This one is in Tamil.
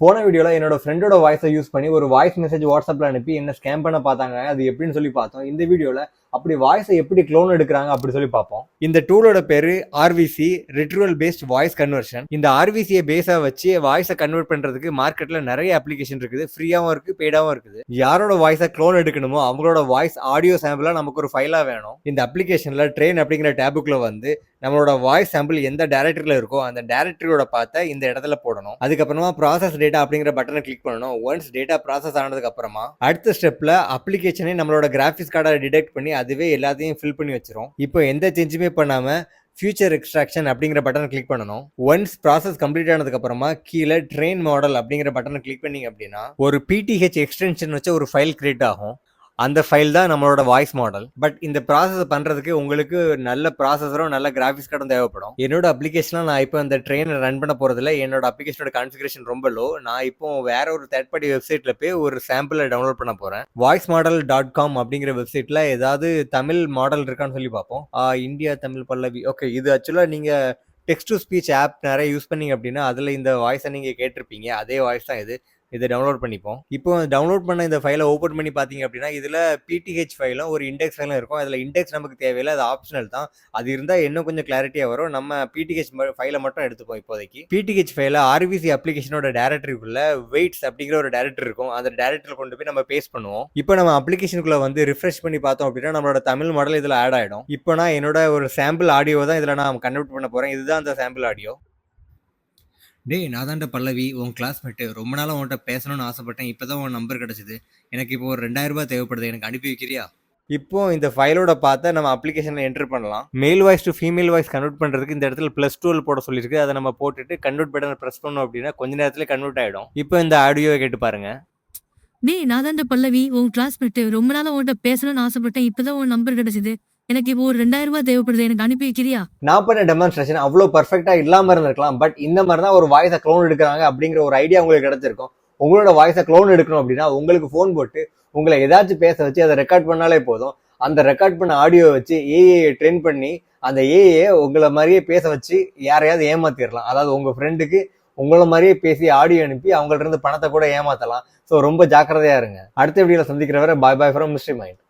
போன வீடியோல என்னோட ஃப்ரெண்டோட வாய்ஸை யூஸ் பண்ணி ஒரு வாய்ஸ் மெசேஜ் வாட்ஸ்அப்ல அனுப்பி என்ன ஸ்கேம் பண்ண பார்த்தாங்க. அது எப்படின்னு சொல்லி பார்த்தோம். இந்த வீடியோல அப்படி வாய்ஸை எப்படி க்ளோன் எடுக்கிறாங்க அப்படி சொல்லி பார்ப்போம். இந்த டூலோட பேரு ஆர்விசி, ரிட்ரூவல் பேஸ்ட் வாய்ஸ் கன்வர்ஷன். இந்த ஆர்விசியை பேஸா வச்சு வாய்ஸை கன்வெர்ட் பண்றதுக்கு மார்க்கெட்ல நிறைய அப்ளிகேஷன் இருக்குது. ஃப்ரீயாவும் இருக்கு, பெய்டாவும் இருக்குது. யாரோட வாய்ஸை க்ளோன் எடுக்கணுமோ அவங்களோட வாய்ஸ் ஆடியோ சாம்பிளா நமக்கு ஒரு ஃபைலா வேணும். இந்த அப்ளிகேஷன்ல ட்ரெயின் அப்படிங்கிற டேபுக்குள்ள வந்து நம்மளோட வாய்ஸ் சாம்பிள் எந்த டைரக்டரியில் இருக்கோ அந்த டைரக்டரியோட பார்த்த இந்த இடத்துல போடணும். அதுக்கப்புறமா ப்ராசஸ் டேட்டா அப்படிங்கிற பட்டனை கிளிக் பண்ணணும். ஒன்ஸ் டேட்டா ப்ராசஸ் ஆனதுக்கு அப்புறமா அடுத்த ஸ்டெப்ல அப்ளிகேஷனே நம்மளோட கிராஃபிக்ஸ் கார்டை டிடெக்ட் பண்ணி அதுவே எல்லாத்தையும் ஃபில் பண்ணி வச்சிரும். இப்போ எந்த சேஞ்சுமே பண்ணாம ஃபியூச்சர் எக்ஸ்ட்ராக்ஷன் அப்படிங்கிற பட்டனை கிளிக் பண்ணணும். ஒன்ஸ் ப்ராசஸ் கம்ப்ளீட் ஆனதுக்கு அப்புறமா கீழே ட்ரெயின் மாடல் அப்படிங்கிற பட்டனை கிளிக் பண்ணீங்க அப்படின்னா ஒரு PTH எக்ஸ்டென்ஷன் வச்ச ஒரு ஃபைல் கிரியேட் ஆகும். அந்த ஃபைல் தான் நம்மளோட வாய்ஸ் மாடல். பட் இந்த ப்ராசஸ் பண்றதுக்கு உங்களுக்கு நல்ல ப்ராசஸரும் நல்ல கிராஃபிக்ஸ் கார்டும் தேவைப்படும். என்னோட அப்ளிகேஷன்லாம் நான் இப்போ அந்த ட்ரெயினை ரன் பண்ண போறதில்ல. என்னோட அப்ளிகேஷனோட கான்ஃபிகரேஷன் ரொம்ப லோ. நான் இப்போ வேற ஒரு தேர்ட் பார்ட்டி வெப்சைட்ல போய் ஒரு சாம்பிளை டவுன்லோட் பண்ண போறேன். voicemodel.com அப்படிங்கிற வெப்சைட்ல ஏதாவது தமிழ் மாடல் இருக்கான்னு சொல்லி பார்ப்போம். இந்தியா தமிழ் பல்லவி. ஓகே, இது ஆக்சுவலா நீங்க டெக்ஸ்ட் டு ஸ்பீச் ஆப் நிறைய யூஸ் பண்ணீங்க அப்படின்னா அதில் இந்த வாய்ஸை நீங்கள் கேட்டிருப்பீங்க. அதே வாய்ஸ் தான் இது. இதை டவுன்லோட் பண்ணிப்போம். இப்போ டவுன்லோட் பண்ண இந்த ஃபைலை ஓப்பன் பண்ணி பார்த்தீங்க அப்படின்னா இதில் PTH ஃபைலும் ஒரு இண்டெக்ஸ் ஃபைலும் இருக்கும். அதில் இண்டெக்ஸ் நமக்கு தேவையில்லை, அது ஆப்ஷனல் தான். அது இருந்தால் இன்னும் கொஞ்சம் கிளாரிட்டியாக வரும். நம்ம PTH ஃபைலை மட்டும் எடுத்துப்போம் இப்போதைக்கு. PTH ஃபைல ஆர்விசி அப்ளிகேஷனோட டேரக்டரிக்குள்ள வெயிட்ஸ் அப்படிங்கிற ஒரு டேரக்டரி இருக்கும். அந்த டேரக்டரியில் கொண்டு போய் நம்ம பேஸ்ட் பண்ணுவோம். இப்போ நம்ம அப்ளிகேஷனுக்குள்ள வந்து ரிஃப்ரெஷ் பண்ணி பார்த்தோம் அப்படின்னா நம்மளோட தமிழ் மாடல் இதில் ஆட் ஆகிடும். இப்போ நான் என்னோட ஒரு சாம்பிள் ஆடியோ தான் இதில் நான் கன்வெர்ட் பண்ண போகிறேன். இதுதான் அந்த சாம்பிள் ஆடியோ. டேய், நான் தான்டா பல்லவி, உன் கிளாஸ்மேட்டு. ரொம்ப நாளாக உன்கிட்ட பேசணும்னு ஆசைப்பட்டேன். இப்போ தான் உன் நம்பர் கிடச்சிது. எனக்கு இப்போ ஒரு 2000 தேவைப்படுது. எனக்கு அனுப்பி வைக்கிறியா? இப்போ இந்த ஃபைலோட பார்த்து நம்ம அப்ளிகேஷனில் என்டர் பண்ணலாம். மேல் voice to female voice convert பண்ணுறதுக்கு இந்த இடத்துல +12 போட சொல்லியிருக்கு. அதை நம்ம போட்டுட்டு கன்வெர்ட் பட்டனை ப்ரெஸ் பண்ணோம் அப்படின்னா கொஞ்ச நேரத்தில் கன்வெர்ட் ஆகிடும். இப்போ இந்த ஆடியோவை கேட்டு பாருங்க. டேய், நான் தான்டா பல்லவி, உன் கிளாஸ்மேட்டு. ரொம்ப நாளா உன்கிட்ட பேசணும்னு ஆசைப்பட்டேன். இப்பதான் உன் நம்பர் கிடைச்சது. எனக்கு இப்போ ஒரு 2000 தேவைப்படுது. எனக்கு அனுப்பி வைக்கிறியா? நான் பண்ண டெமான்ஸ்ட்ரேஷன் அவ்வளோ பர்ஃபெக்டா இல்லாம இருந்திருக்கலாம். பட் இந்த மாதிரி தான் ஒரு வாய்ஸை க்ளோன் எடுக்கிறாங்க அப்படிங்கிற ஒரு ஐடியா உங்களுக்கு கிடைச்சிருக்கும். உங்களோட வாய்ஸை க்ளோன் எடுக்கணும் அப்படின்னா உங்களுக்கு ஃபோன் போட்டு உங்களை ஏதாச்சும் பேச வச்சு அதை ரெக்கார்ட் பண்ணாலே போதும். அந்த ரெக்கார்ட் பண்ண ஆடியோவை வச்சு ஏஏ ட்ரெயின் பண்ணி அந்த ஏஏ உங்களை மாதிரியே பேச வச்சு யாரையாவது ஏமாத்திடலாம். அதாவது உங்க ஃப்ரெண்டுக்கு உங்களை மாதிரியே பேசி ஆடியோ அனுப்பி அவங்கள்ட்ட இருந்து பணத்தை கூட ஏமாத்தலாம். ஸோ ரொம்ப ஜாக்கிரதையா இருங்க. அடுத்த வீடியோல சந்திக்கிறவரை பாய் பாய் ஃப்ரம் மிஸ்ட்ரி மைண்ட்.